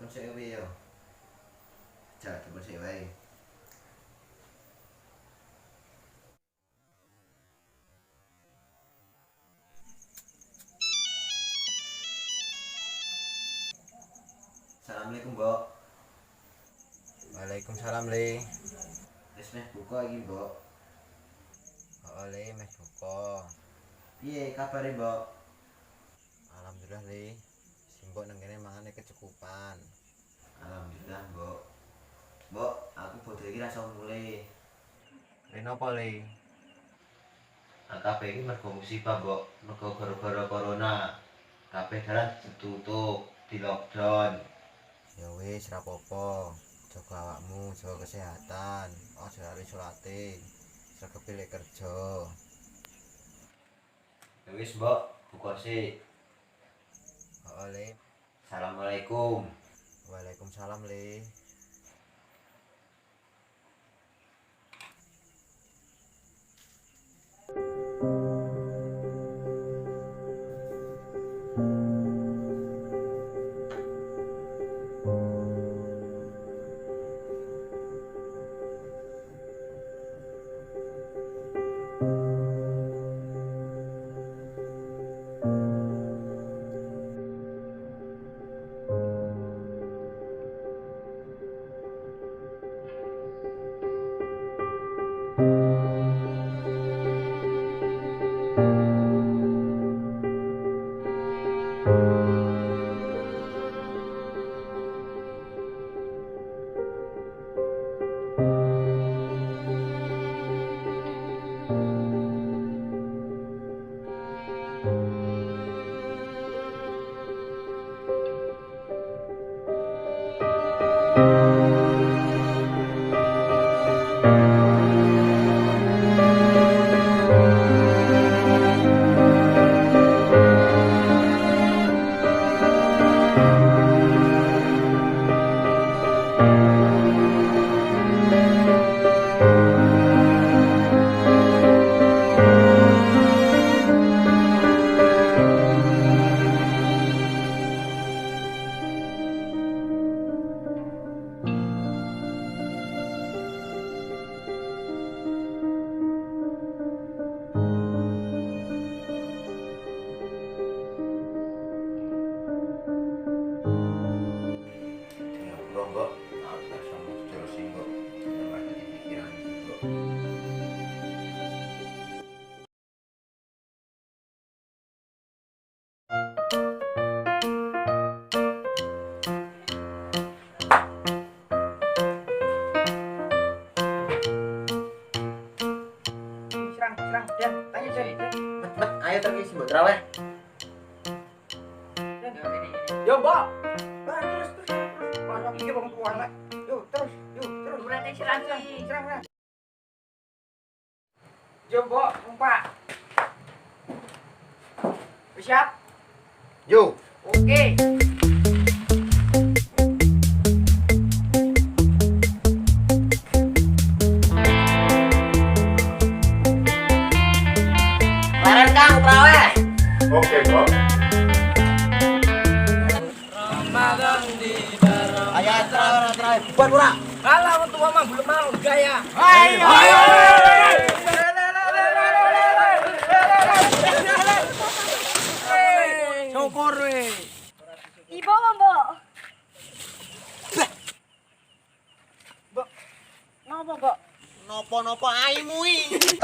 saya yo. Jangan temen saya wae. Assalamualaikum, Mbok. Waalaikumsalam, Le. Wis meh buka iki, Mbok. Le, meh buka. Piye kabare, Mbok? Alhamdulillah, Le. Simbok nang kene mangane kecukupan. Alhamdulillah, Mbok. Mbok, aku bodho iki rasa mulai. Napa, Le? Kabeh iki mergo musibah, Mbok. Mergo gara-gara corona. Kabeh dalan ditutup, di lockdown. Ya wis, ra apa-apa. Jaga awakmu, jaga kesehatan. Aja lali salate. Sregep lek kerja. Ya wis, Mbok, buka sik. Le. Assalamualaikum. Waalaikumsalam, Le. Ngapura, Mbok. Aku gak sama terus sih, Mbok. Tambah di pikiran iki, Mbok. Serang, Dan. Tanya, Dan. Bet, ayo terus Mbok traweh. Yo, Mbok. Terus. Orang iki wong tua nek. Yo, terus. Berarti serang. Yo, Mbok, numpak. Siap? Yo. Oke. Leren Kang traweh. Oke, Mbok. Ayo traweh. Buat ora. Kalah wong tua mah belum mau gaya. Ayo. Syukur we. Ibu, Mbok. Mbok. Napa, Mbok? Napa-napa aimu iki?